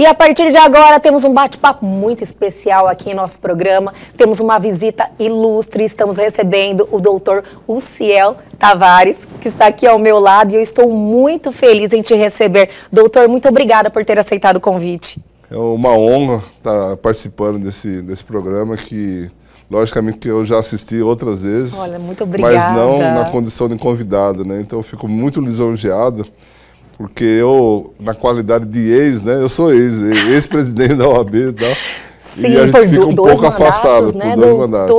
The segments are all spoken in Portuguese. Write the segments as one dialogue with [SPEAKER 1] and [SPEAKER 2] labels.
[SPEAKER 1] E a partir de agora temos um bate-papo muito especial aqui em nosso programa. Temos uma visita ilustre, estamos recebendo o doutor Uziel Tavares, que está aqui ao meu lado, e eu estou muito feliz em te receber. Doutor, muito obrigada por ter aceitado o convite.
[SPEAKER 2] É uma honra estar participando desse programa que, logicamente, que eu já assisti outras vezes.
[SPEAKER 1] Olha, muito obrigada.
[SPEAKER 2] Mas não na condição de convidado, né? Então eu fico muito lisonjeado, porque eu, na qualidade de ex, né? Eu sou ex-presidente da OAB e tal.
[SPEAKER 1] Sim,
[SPEAKER 2] e a gente fica um pouco
[SPEAKER 1] mandatos,
[SPEAKER 2] afastado,
[SPEAKER 1] né,
[SPEAKER 2] por dois mandatos.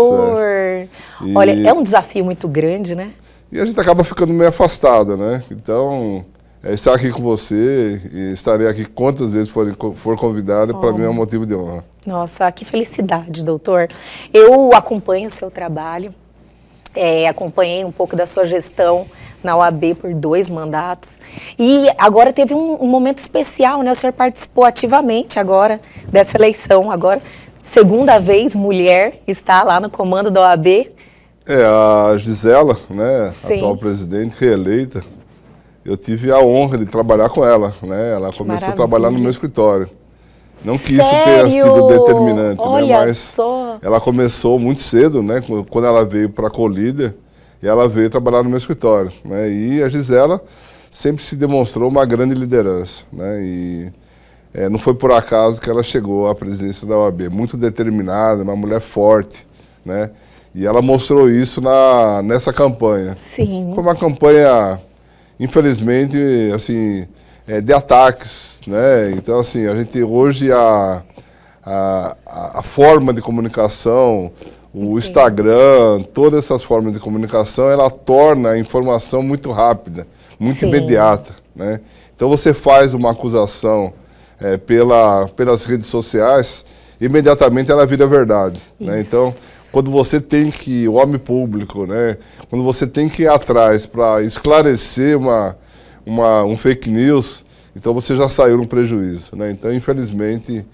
[SPEAKER 1] Olha, é um desafio muito grande, né?
[SPEAKER 2] E a gente acaba ficando meio afastado, né? Então, estar aqui com você, e estarei aqui quantas vezes for convidado, para mim é um motivo de honra.
[SPEAKER 1] Nossa, que felicidade, doutor. Eu acompanho o seu trabalho, acompanhei um pouco da sua gestão na OAB por 2 mandatos. E agora teve um momento especial, né? O senhor participou ativamente agora dessa eleição. Agora, segunda vez, mulher está lá no comando da OAB.
[SPEAKER 2] A Gisela, né?
[SPEAKER 1] Sim.
[SPEAKER 2] Atual presidente, reeleita. Eu tive a honra de trabalhar com ela, né? Ela começou a trabalhar no meu escritório. Não que isso tenha sido determinante,
[SPEAKER 1] Olha,
[SPEAKER 2] né? Mas
[SPEAKER 1] só.
[SPEAKER 2] Ela começou muito cedo, né? Quando ela veio para a Colíder, e ela veio trabalhar no meu escritório, né? E a Gisela sempre se demonstrou uma grande liderança, né? E não foi por acaso que ela chegou à presidência da OAB, muito determinada, uma mulher forte, né? E ela mostrou isso nessa campanha.
[SPEAKER 1] Sim.
[SPEAKER 2] Foi uma campanha, infelizmente, assim, de ataques, né? Então, assim, a gente hoje a forma de comunicação, o Instagram, todas essas formas de comunicação, ela torna a informação muito rápida, muito imediata, né? Então você faz uma acusação pelas redes sociais, imediatamente ela vira verdade, né? Então, quando você tem que, o homem público, né? Quando você tem que ir atrás para esclarecer um fake news, então você já saiu no prejuízo, né? Então, infelizmente,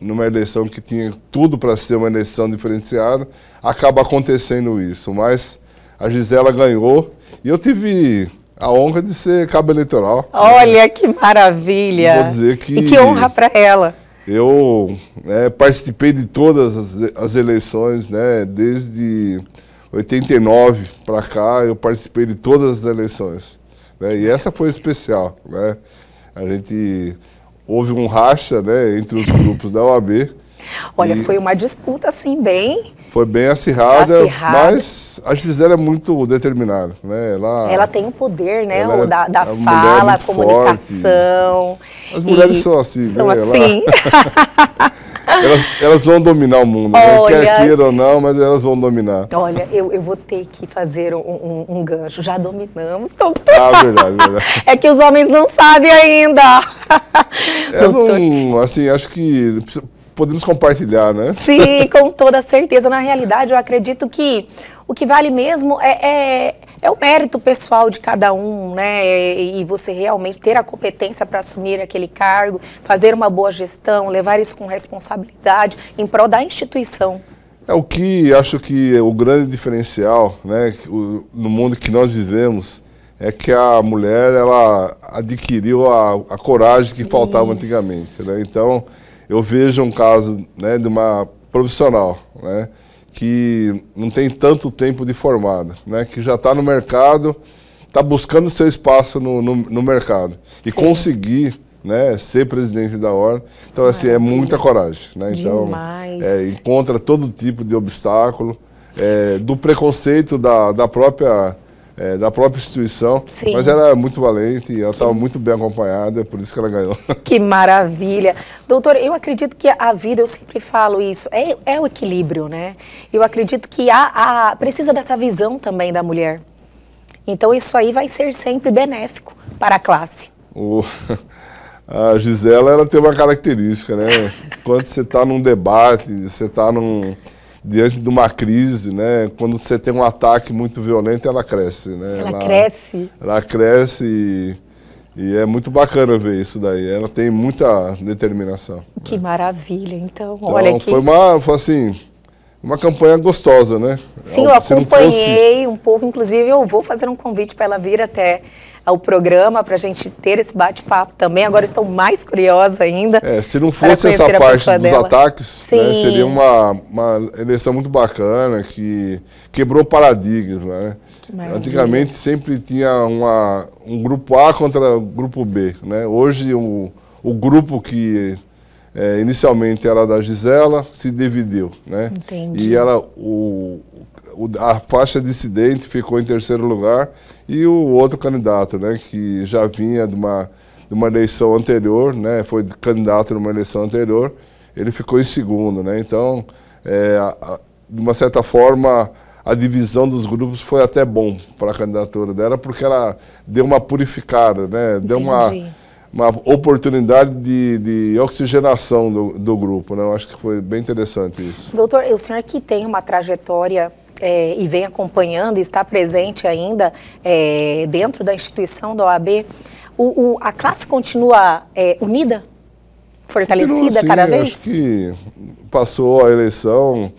[SPEAKER 2] numa eleição que tinha tudo para ser uma eleição diferenciada, acaba acontecendo isso. Mas a Gisela ganhou e eu tive a honra de ser cabo eleitoral.
[SPEAKER 1] Olha, né? Que maravilha!
[SPEAKER 2] Vou dizer que
[SPEAKER 1] e que honra para ela!
[SPEAKER 2] Eu participei de todas as eleições, né? Desde 89 para cá, eu participei de todas as eleições, né? E essa foi especial, né? Houve um racha, né, entre os grupos da OAB.
[SPEAKER 1] Olha, foi uma disputa assim bem...
[SPEAKER 2] Foi bem acirrada, mas a Gisela é muito determinada, né? Ela tem
[SPEAKER 1] o poder, né, da fala, a comunicação.
[SPEAKER 2] Forte. As mulheres são assim,
[SPEAKER 1] são
[SPEAKER 2] né?
[SPEAKER 1] assim.
[SPEAKER 2] Elas vão dominar o mundo, né? Quer queira ou não, mas elas vão dominar.
[SPEAKER 1] Olha, eu vou ter que fazer um gancho. Já dominamos, doutor.
[SPEAKER 2] Verdade.
[SPEAKER 1] É que os homens não sabem ainda.
[SPEAKER 2] Assim, acho que podemos compartilhar, né?
[SPEAKER 1] Sim, com toda certeza. Na realidade, eu acredito que o que vale mesmo é o mérito pessoal de cada um, né? E você realmente ter a competência para assumir aquele cargo, fazer uma boa gestão, levar isso com responsabilidade em prol da instituição.
[SPEAKER 2] O que acho que é o grande diferencial, né, no mundo que nós vivemos, é que a mulher, ela adquiriu a coragem que faltava antigamente, né? Então, eu vejo um caso, né, de uma profissional, né, que não tem tanto tempo de formada, né, que já está no mercado, está buscando seu espaço no mercado e conseguir, né, ser presidente da ordem. Então, assim, é muita coragem, né? Então, encontra todo tipo de obstáculo, do preconceito da própria instituição, mas ela é muito valente e ela estava muito bem acompanhada, é por isso que ela ganhou.
[SPEAKER 1] Que maravilha! Doutor, eu acredito que a vida, eu sempre falo isso, é o equilíbrio, né? Eu acredito que precisa dessa visão também da mulher. Então isso aí vai ser sempre benéfico para a classe.
[SPEAKER 2] A Gisela, ela tem uma característica, né? Quando você está num debate, você está diante de uma crise, né? Quando você tem um ataque muito violento, ela cresce, né? Ela cresce e é muito bacana ver isso daí. Ela tem muita determinação.
[SPEAKER 1] Que maravilha, então
[SPEAKER 2] olha aqui. Foi assim, uma campanha gostosa, né?
[SPEAKER 1] Sim, eu acompanhei um pouco, inclusive eu vou fazer um convite para ela vir até ao programa para a gente ter esse bate-papo também. Agora estou mais curiosa ainda.
[SPEAKER 2] Se não fosse essa parte dos ataques, né, seria uma eleição muito bacana, que quebrou paradigmas, né? Antigamente sempre tinha um grupo A contra o grupo B, né? Hoje o grupo que inicialmente era da Gisela se dividiu, né?
[SPEAKER 1] Entendi.
[SPEAKER 2] E a faixa dissidente ficou em terceiro lugar e o outro candidato, né, que já vinha de uma eleição anterior, né, foi candidato numa eleição anterior, ele ficou em segundo, né? Então, de uma certa forma, a divisão dos grupos foi até bom para a candidatura dela, porque ela deu uma purificada, né? Deu uma oportunidade de oxigenação do grupo, né? Eu acho que foi bem interessante isso.
[SPEAKER 1] Doutor, o senhor que tem uma trajetória e vem acompanhando e está presente ainda dentro da instituição da OAB, a classe continua unida? Fortalecida cada vez?
[SPEAKER 2] Acho que passou a eleição,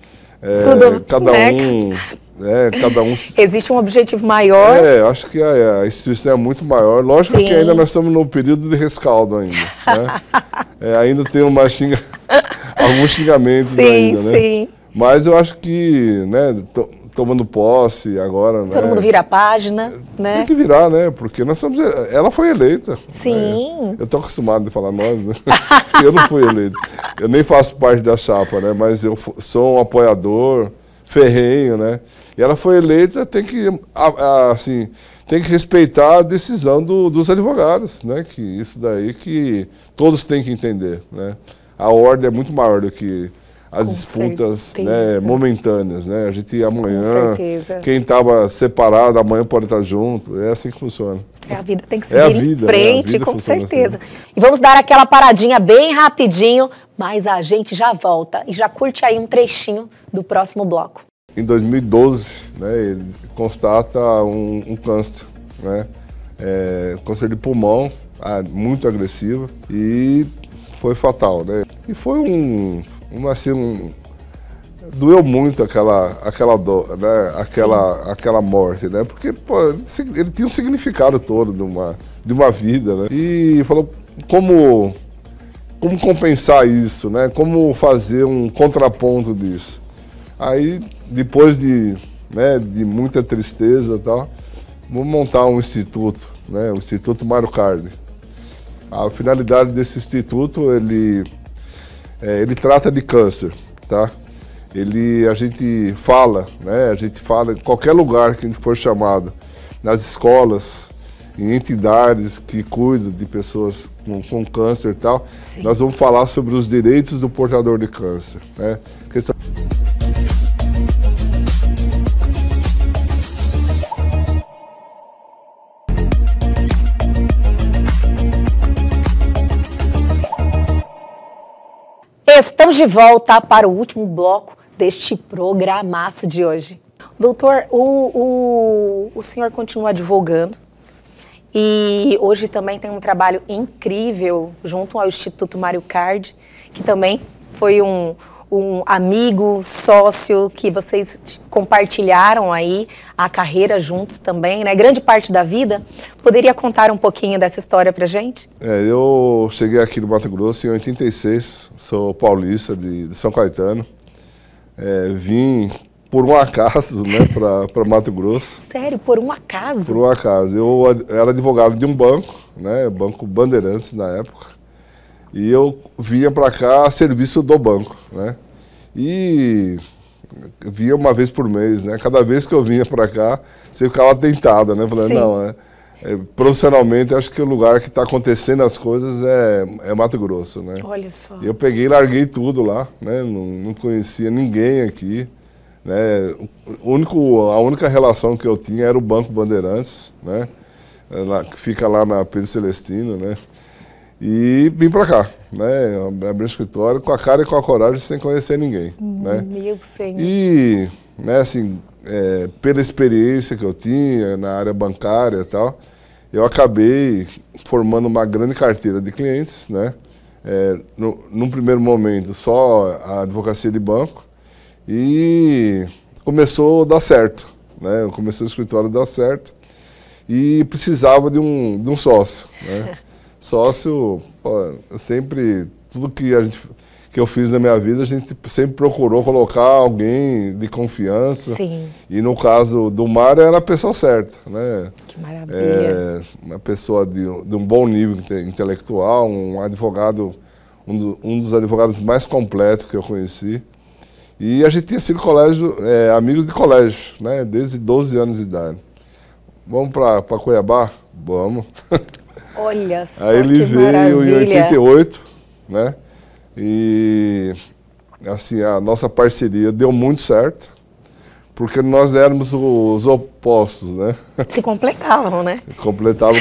[SPEAKER 2] cada um...
[SPEAKER 1] Existe um objetivo maior?
[SPEAKER 2] Acho que a instituição é muito maior. Lógico que ainda nós estamos no período de rescaldo ainda, né? Ainda tem alguns xingamentos ainda, né? Sim. Mas eu acho que, né, tomando posse agora...
[SPEAKER 1] Todo mundo vira a página, né?
[SPEAKER 2] Tem que virar, né? Porque nós estamos... Ela foi eleita.
[SPEAKER 1] Sim.
[SPEAKER 2] Eu estou acostumado de falar nós, né? Eu não fui eleito. Eu nem faço parte da chapa, né? Mas eu sou um apoiador ferrenho, né? E ela foi eleita, tem que respeitar a decisão dos advogados, né? Que isso daí que todos têm que entender, né? A ordem é muito maior do que as disputas, né, momentâneas, né? A gente amanhã, quem estava separado, amanhã pode estar junto. É assim que funciona.
[SPEAKER 1] A vida tem que seguir em frente, com certeza. Assim. E vamos dar aquela paradinha bem rapidinho, mas a gente já volta e já curte aí um trechinho do próximo bloco.
[SPEAKER 2] Em 2012, né, ele constata um câncer, né? Câncer de pulmão, muito agressivo, e foi fatal, né? E foi doeu muito aquela dor, né? Aquela morte, né? Porque pô, ele tinha um significado todo de uma vida, né? E falou como compensar isso, né? Como fazer um contraponto disso. Aí, depois de muita tristeza e tal, vamos montar um instituto, né? O Instituto Mário Cardi. A finalidade desse instituto, ele trata de câncer, tá? A gente fala, né? A gente fala em qualquer lugar que a gente for chamado, nas escolas, em entidades que cuidam de pessoas com câncer e tal. Sim. Nós vamos falar sobre os direitos do portador de câncer, né?
[SPEAKER 1] Estamos de volta para o último bloco deste programaço de hoje. Doutor, o senhor continua advogando e hoje também tem um trabalho incrível junto ao Instituto Mário Cardi, que também foi um amigo, sócio, que vocês compartilharam aí a carreira juntos também, né? Grande parte da vida. Poderia contar um pouquinho dessa história pra gente?
[SPEAKER 2] Eu cheguei aqui no Mato Grosso em 86, sou paulista de São Caetano. Vim por um acaso, né, para Mato Grosso.
[SPEAKER 1] Sério? Por um acaso?
[SPEAKER 2] Por um acaso. Eu era advogado de um banco, né, Banco Bandeirantes na época. E eu vinha para cá a serviço do banco, né? E vinha uma vez por mês, né? Cada vez que eu vinha para cá, você ficava tentada, né? Falando, não, profissionalmente, acho que o lugar que está acontecendo as coisas é Mato Grosso, né?
[SPEAKER 1] Olha só.
[SPEAKER 2] E eu peguei e larguei tudo lá, né? Não conhecia ninguém aqui, né? A única relação que eu tinha era o Banco Bandeirantes, né? Que fica lá na Pedro Celestino, né? E vim para cá, né? Abri um escritório com a cara e com a coragem sem conhecer ninguém, né?
[SPEAKER 1] Meu Senhor.
[SPEAKER 2] E, né, assim, pela experiência que eu tinha na área bancária e tal, eu acabei formando uma grande carteira de clientes, né? Num primeiro momento, só a advocacia de banco, E começou a dar certo, né? Começou o escritório a dar certo e precisava de um sócio, né? Sócio, pô, sempre, tudo que eu fiz na minha vida, a gente sempre procurou colocar alguém de confiança.
[SPEAKER 1] Sim.
[SPEAKER 2] E no caso do Mário era a pessoa certa, né?
[SPEAKER 1] Que maravilha.
[SPEAKER 2] Uma pessoa de um bom nível intelectual, um advogado, um dos advogados mais completos que eu conheci. E a gente tinha sido amigos de colégio, né? Desde 12 anos de idade. Vamos para Cuiabá? Vamos.
[SPEAKER 1] Olha só,
[SPEAKER 2] aí ele
[SPEAKER 1] que
[SPEAKER 2] veio
[SPEAKER 1] maravilha.
[SPEAKER 2] em 88, né? E assim, a nossa parceria deu muito certo, porque nós éramos os opostos, né?
[SPEAKER 1] Se completavam, né?
[SPEAKER 2] Completava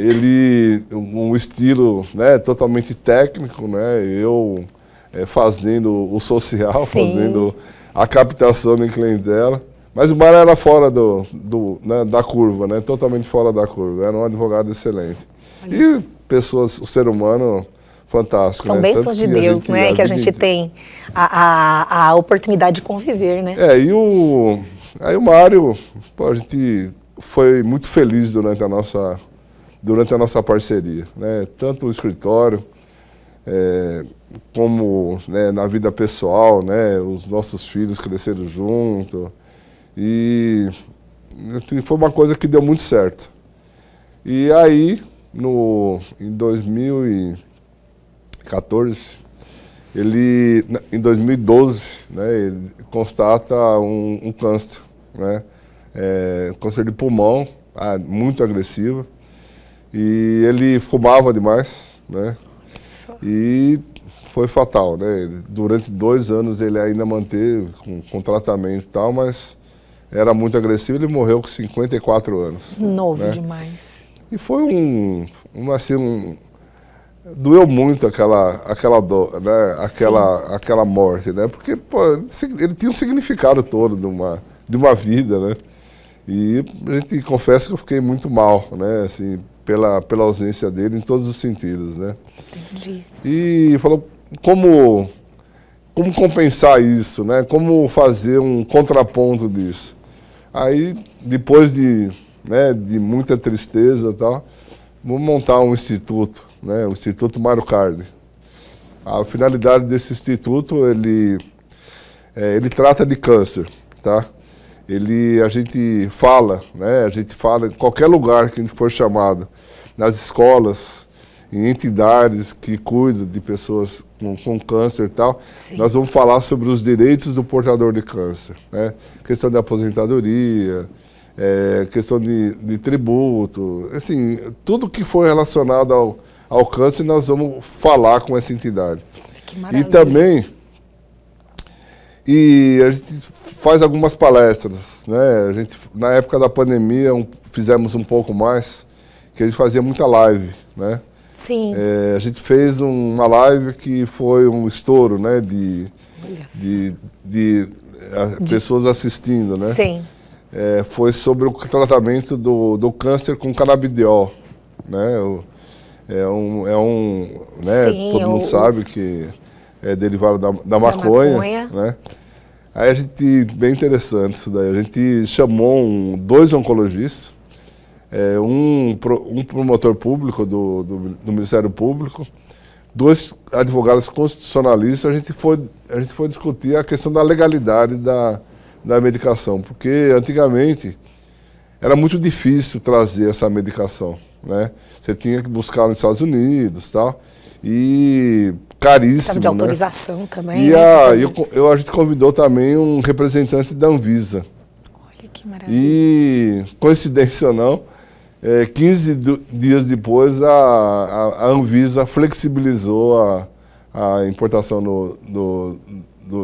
[SPEAKER 2] ele um estilo, né, totalmente técnico, né? Eu fazendo o social,
[SPEAKER 1] Sim.
[SPEAKER 2] fazendo a captação de clientela. Mas o Mário era fora né, da curva, né? Totalmente fora da curva. Era um advogado excelente.
[SPEAKER 1] Olha
[SPEAKER 2] E
[SPEAKER 1] isso.
[SPEAKER 2] pessoas, o ser humano, fantástico.
[SPEAKER 1] São
[SPEAKER 2] né?
[SPEAKER 1] bênçãos de Deus, né? Que a gente tem a oportunidade de conviver, né?
[SPEAKER 2] Aí o Mário, pô, a gente foi muito feliz durante a nossa parceria, né? Tanto o escritório, como, né, na vida pessoal, né? Os nossos filhos cresceram junto. E assim, foi uma coisa que deu muito certo. E aí, em 2014, em 2012, né, ele constata um câncer, né, câncer de pulmão, muito agressivo, e ele fumava demais, né, e foi fatal, né, durante 2 anos ele ainda manteve com tratamento e tal, mas era muito agressivo, ele morreu com 54 anos.
[SPEAKER 1] Novo,
[SPEAKER 2] né?
[SPEAKER 1] Demais.
[SPEAKER 2] E foi doeu muito aquela dor, né? Aquela morte, né? Porque, pô, ele tinha um significado todo de uma vida, né? E a gente confessa que eu fiquei muito mal, né? Assim, pela ausência dele em todos os sentidos, né?
[SPEAKER 1] Entendi.
[SPEAKER 2] E falou como compensar isso, né? Como fazer um contraponto disso. Aí, depois de muita tristeza e tal, vamos montar um instituto, né? O Instituto Mário Cardi. A finalidade desse instituto, ele trata de câncer, tá? A gente fala em qualquer lugar que a gente for chamado, nas escolas, em entidades que cuidam de pessoas com câncer e tal,
[SPEAKER 1] Sim.
[SPEAKER 2] Nós vamos falar sobre os direitos do portador de câncer, né? Questão de aposentadoria, questão de tributo, assim, tudo que for relacionado ao câncer, nós vamos falar com essa entidade.
[SPEAKER 1] Que maravilha.
[SPEAKER 2] E também, a gente faz algumas palestras, né? A gente, na época da pandemia, fizemos um pouco mais, que a gente fazia muita live, né?
[SPEAKER 1] Sim.
[SPEAKER 2] A gente fez uma live que foi um estouro, né? De pessoas assistindo, né?
[SPEAKER 1] Sim.
[SPEAKER 2] Foi sobre o tratamento do câncer com canabidiol, né? Né?
[SPEAKER 1] Sim,
[SPEAKER 2] todo mundo sabe que é derivado da maconha, né? Aí bem interessante isso daí, a gente chamou 2 oncologistas, um promotor público do Ministério Público, 2 advogados constitucionalistas, a gente foi discutir a questão da legalidade da medicação, porque antigamente era muito difícil trazer essa medicação, né? Você tinha que buscar nos Estados Unidos e tal, e caríssimo,
[SPEAKER 1] de autorização,
[SPEAKER 2] né?
[SPEAKER 1] também.
[SPEAKER 2] E
[SPEAKER 1] né,
[SPEAKER 2] a gente convidou também um representante da Anvisa.
[SPEAKER 1] Olha que maravilha.
[SPEAKER 2] E, coincidência ou não, 15 dias depois a Anvisa flexibilizou a importação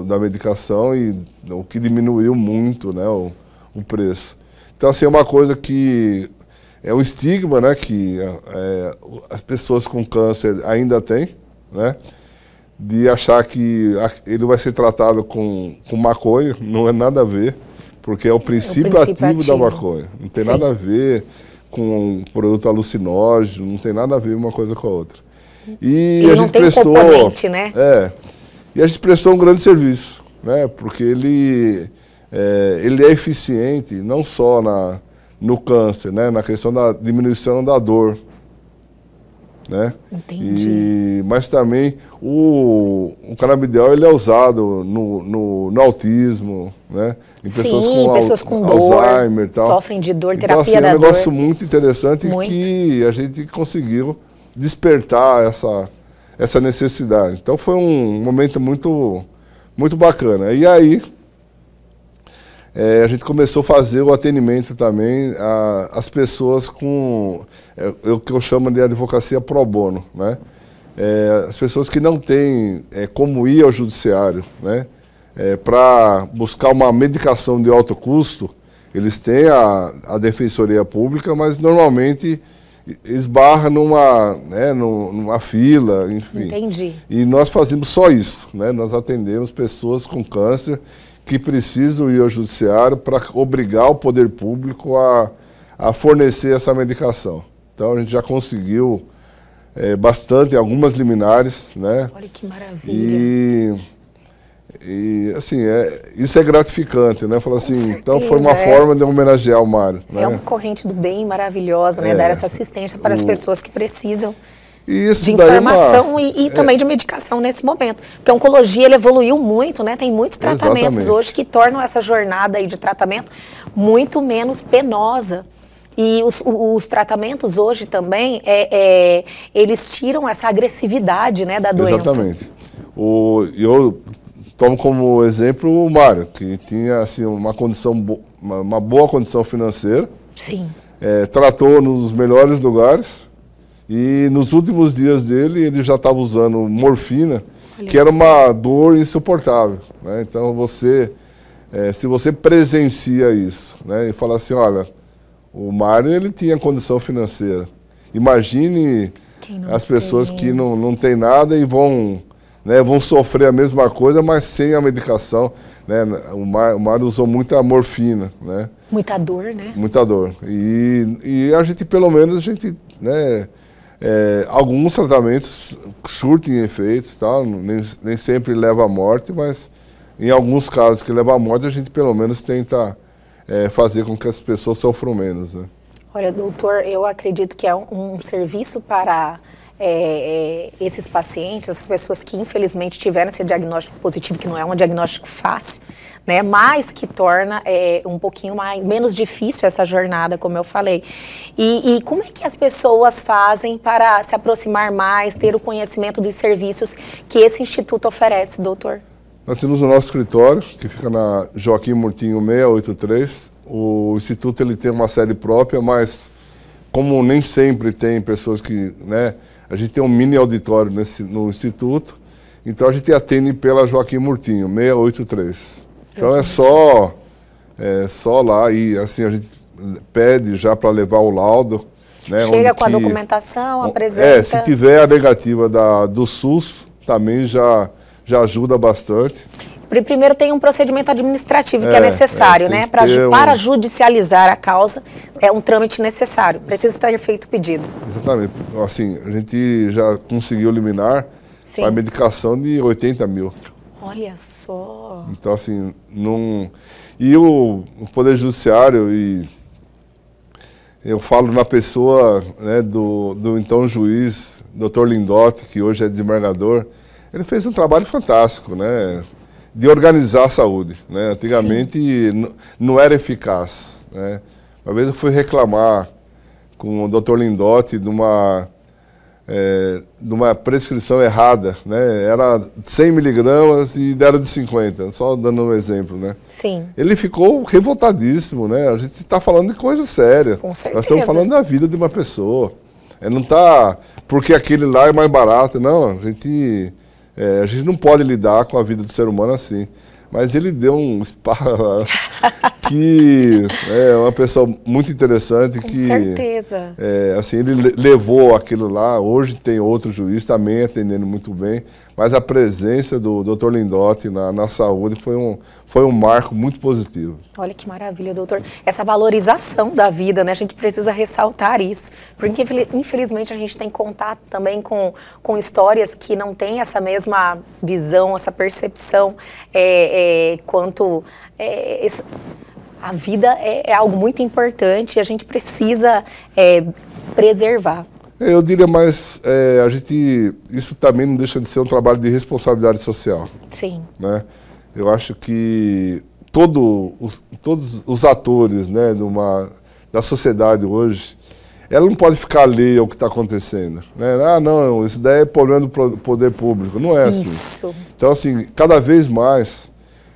[SPEAKER 2] da medicação, e o que diminuiu muito, né, o preço. Então, assim, é uma coisa que é um estigma, né, que as pessoas com câncer ainda têm, né, de achar que ele vai ser tratado com maconha. Não é nada a ver, porque é o princípio ativo da maconha. Não tem nada a ver com um produto alucinógeno, não tem nada a ver uma coisa com a outra. E
[SPEAKER 1] ele
[SPEAKER 2] a
[SPEAKER 1] não
[SPEAKER 2] gente
[SPEAKER 1] tem componente, né?
[SPEAKER 2] E a gente prestou um grande serviço, né? Porque ele é eficiente não só no câncer, né? Na questão da diminuição da dor, né?
[SPEAKER 1] Entendi.
[SPEAKER 2] Mas também o canabidiol ele é usado no autismo, né? Em pessoas
[SPEAKER 1] Sim,
[SPEAKER 2] com
[SPEAKER 1] pessoas com
[SPEAKER 2] Alzheimer,
[SPEAKER 1] dor,
[SPEAKER 2] tal.
[SPEAKER 1] sofrem de dor,
[SPEAKER 2] Então,
[SPEAKER 1] terapia
[SPEAKER 2] assim,
[SPEAKER 1] da
[SPEAKER 2] é um
[SPEAKER 1] dor.
[SPEAKER 2] negócio muito interessante
[SPEAKER 1] Muito.
[SPEAKER 2] que a gente conseguiu despertar essa necessidade. Então foi um momento muito, muito bacana. E aí a gente começou a fazer o atendimento também às pessoas com o que eu chamo de advocacia pro bono, né? As pessoas que não têm como ir ao judiciário, né? Para buscar uma medicação de alto custo, eles têm a defensoria pública, mas normalmente esbarra numa fila, enfim.
[SPEAKER 1] Entendi.
[SPEAKER 2] E nós fazemos só isso, né? Nós atendemos pessoas com câncer que precisam ir ao judiciário para obrigar o poder público a fornecer essa medicação. Então a gente já conseguiu bastante, algumas liminares, né?
[SPEAKER 1] Olha que maravilha.
[SPEAKER 2] E assim, isso é gratificante, né? Falar assim,
[SPEAKER 1] certeza,
[SPEAKER 2] então foi uma forma de homenagear o Mário. Né?
[SPEAKER 1] É uma corrente do bem maravilhosa, né? Dar essa assistência para as pessoas que precisam de informação e também de medicação nesse momento. Porque a oncologia ele evoluiu muito, né? Tem muitos tratamentos hoje que tornam essa jornada aí de tratamento muito menos penosa. E os tratamentos hoje também, eles tiram essa agressividade, né, da doença.
[SPEAKER 2] Exatamente. Eu tomo como exemplo o Mário, que tinha assim, uma boa condição financeira.
[SPEAKER 1] Sim.
[SPEAKER 2] Tratou nos melhores lugares e nos últimos dias dele ele já estava usando morfina, que era uma dor insuportável. Né? Então se você presencia isso, né, e fala assim, olha, o Mário ele tinha condição financeira. Imagine as pessoas que não têm nada e vão sofrer a mesma coisa, mas sem a medicação. Né? O Mário usou muita morfina. Né?
[SPEAKER 1] Muita dor, né?
[SPEAKER 2] Muita dor. E a gente, pelo menos, né, alguns tratamentos surtem efeito, tá? Nem sempre leva à morte, mas em alguns casos que leva à morte, a gente pelo menos tenta fazer com que as pessoas sofram menos. Né?
[SPEAKER 1] Olha, doutor, eu acredito que é um serviço para esses pacientes, essas pessoas que infelizmente tiveram esse diagnóstico positivo, que não é um diagnóstico fácil, né, mas que torna um pouquinho menos difícil essa jornada, como eu falei. E como é que as pessoas fazem para se aproximar mais, ter o conhecimento dos serviços que esse instituto oferece, doutor?
[SPEAKER 2] Nós temos o nosso escritório, que fica na Joaquim Murtinho 683. O instituto ele tem uma sede própria, mas como nem sempre tem pessoas que, né, a gente tem um mini auditório no instituto, então a gente atende pela Joaquim Murtinho 683. Então é só lá e assim a gente pede já para levar o laudo. Né,
[SPEAKER 1] chega com a documentação, apresenta.
[SPEAKER 2] Se tiver a negativa do SUS, também já ajuda bastante.
[SPEAKER 1] Primeiro tem um procedimento administrativo que é necessário, né? Para judicializar a causa, é um trâmite necessário. Precisa ter feito o pedido.
[SPEAKER 2] Exatamente. Assim, a gente já conseguiu eliminar a medicação de 80 mil.
[SPEAKER 1] Olha só.
[SPEAKER 2] Então, assim, não... E o Poder Judiciário, e eu falo na pessoa, né, do então juiz, Dr. Lindotti, que hoje é desembargador, ele fez um trabalho fantástico, né? De organizar a saúde. Né? Antigamente não era eficaz. Né? Uma vez eu fui reclamar com o Dr. Lindotti de uma prescrição errada. Né? Era 100 miligramas e deram de 50, só dando um exemplo. Né?
[SPEAKER 1] Sim.
[SPEAKER 2] Ele ficou revoltadíssimo. Né? A gente está falando de coisa séria.
[SPEAKER 1] Com certeza.
[SPEAKER 2] Nós estamos falando da vida de uma pessoa. Não está porque aquele lá é mais barato. Não, a gente não pode lidar com a vida do ser humano assim. Mas ele deu um esparro que é uma pessoa muito interessante.
[SPEAKER 1] Com certeza.
[SPEAKER 2] Assim, ele levou aquilo lá, hoje tem outro juiz também atendendo muito bem, mas a presença do Dr. Lindotti na saúde foi um marco muito positivo.
[SPEAKER 1] Olha que maravilha, doutor. Essa valorização da vida, né? A gente precisa ressaltar isso, porque infelizmente a gente tem contato também com histórias que não têm essa mesma visão, essa percepção quanto... a vida é algo muito importante e a gente precisa preservar.
[SPEAKER 2] Eu diria mais, isso também não deixa de ser um trabalho de responsabilidade social.
[SPEAKER 1] Sim.
[SPEAKER 2] Né? Eu acho que todos os atores, né, da sociedade hoje, ela não pode ficar alheia ao que está acontecendo. Né? Ah, não, isso daí é problema do poder público. Não é assim.
[SPEAKER 1] Isso.
[SPEAKER 2] Então, assim, cada vez mais,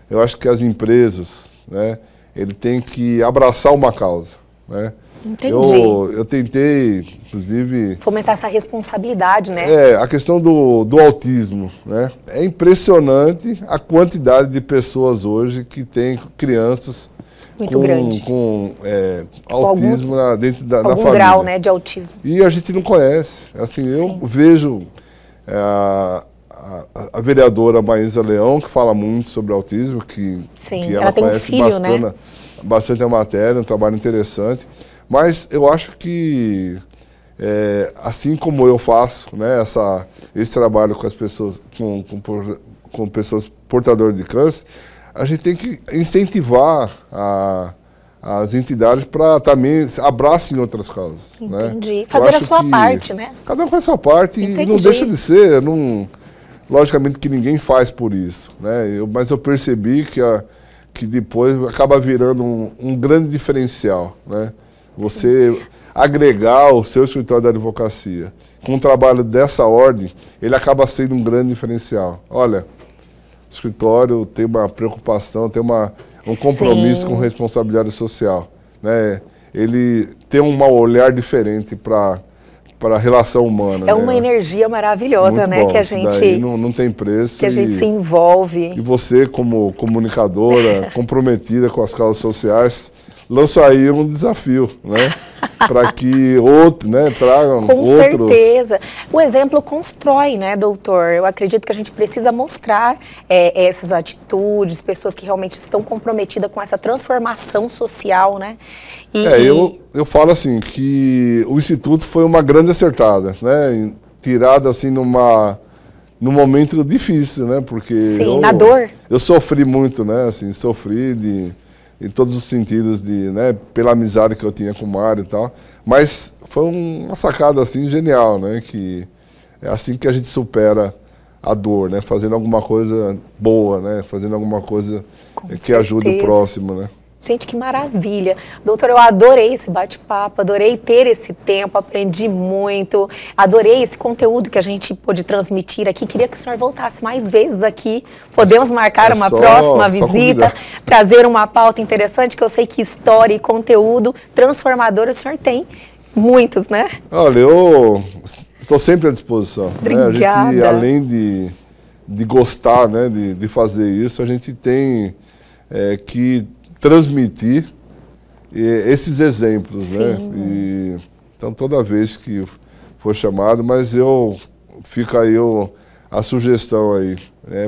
[SPEAKER 2] eu acho que as empresas, né, ele tem que abraçar uma causa. Né?
[SPEAKER 1] Entendi.
[SPEAKER 2] Eu tentei, inclusive...
[SPEAKER 1] fomentar essa responsabilidade, né?
[SPEAKER 2] A questão do autismo, né? É impressionante a quantidade de pessoas hoje que têm crianças
[SPEAKER 1] muito grande.
[SPEAKER 2] Com autismo dentro da
[SPEAKER 1] algum
[SPEAKER 2] família.
[SPEAKER 1] Grau, né, de autismo.
[SPEAKER 2] E a gente não conhece. Assim, eu vejo a vereadora Maísa Leão, que fala muito sobre autismo, que ela
[SPEAKER 1] tem
[SPEAKER 2] conhece
[SPEAKER 1] um filho,
[SPEAKER 2] bastante a matéria, um trabalho interessante. Mas eu acho que, assim como eu faço, né, esse trabalho com as pessoas, com pessoas portadoras de câncer, a gente tem que incentivar as entidades para também abracem outras causas.
[SPEAKER 1] Entendi.
[SPEAKER 2] Né?
[SPEAKER 1] Fazer a sua parte, né?
[SPEAKER 2] Cada um faz a sua parte.
[SPEAKER 1] Entendi.
[SPEAKER 2] E não deixa de ser, logicamente que ninguém faz por isso. Né? Mas eu percebi que depois acaba virando um grande diferencial, né? Você agregar o seu escritório da advocacia com um trabalho dessa ordem, ele acaba sendo um grande diferencial. Olha, o escritório tem uma preocupação, tem um compromisso com responsabilidade social. Né? Ele tem um olhar diferente para a relação humana.
[SPEAKER 1] É uma energia maravilhosa,
[SPEAKER 2] muito
[SPEAKER 1] né?
[SPEAKER 2] Bom.
[SPEAKER 1] Que a gente...
[SPEAKER 2] Daí não tem preço.
[SPEAKER 1] Que a gente se envolve.
[SPEAKER 2] E você, como comunicadora, comprometida com as causas sociais, lanço aí um desafio, né? Para que tragam outros.
[SPEAKER 1] Com certeza. O exemplo constrói, né, doutor? Eu acredito que a gente precisa mostrar essas atitudes, pessoas que realmente estão comprometidas com essa transformação social, né?
[SPEAKER 2] Eu falo assim, que o Instituto foi uma grande acertada, né? Tirada assim num momento difícil, né? Porque
[SPEAKER 1] na dor.
[SPEAKER 2] Eu sofri muito, né? Assim, sofri em todos os sentidos, né, pela amizade que eu tinha com o Mário e tal. Mas foi uma sacada assim genial, né, que é assim que a gente supera a dor, né, fazendo alguma coisa boa, né, fazendo alguma coisa que ajude o próximo, né.
[SPEAKER 1] Gente, que maravilha. Doutor, eu adorei esse bate-papo, adorei ter esse tempo, aprendi muito, adorei esse conteúdo que a gente pôde transmitir aqui. Queria que o senhor voltasse mais vezes aqui. Podemos marcar uma próxima visita, trazer uma pauta interessante, que eu sei que história e conteúdo transformador o senhor tem muitos, né?
[SPEAKER 2] Olha, eu estou sempre à disposição.
[SPEAKER 1] Obrigada.
[SPEAKER 2] Né? A gente, além de gostar, né, de fazer isso, a gente tem que transmitir esses exemplos, né? Então, toda vez que for chamado, mas fica aí a sugestão aí,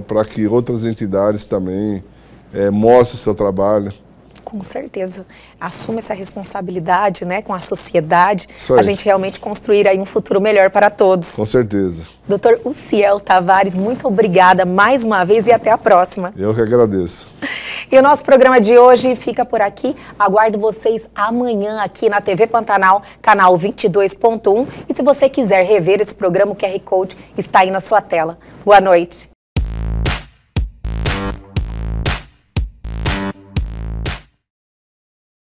[SPEAKER 2] para que outras entidades também mostrem o seu trabalho.
[SPEAKER 1] Com certeza. Assuma essa responsabilidade, né, com a sociedade, a gente realmente construir aí um futuro melhor para todos.
[SPEAKER 2] Com certeza.
[SPEAKER 1] Doutor Uciel Tavares, muito obrigada mais uma vez e até a próxima.
[SPEAKER 2] Eu que agradeço.
[SPEAKER 1] E o nosso programa de hoje fica por aqui. Aguardo vocês amanhã aqui na TV Pantanal, canal 22.1. E se você quiser rever esse programa, o QR Code está aí na sua tela. Boa noite.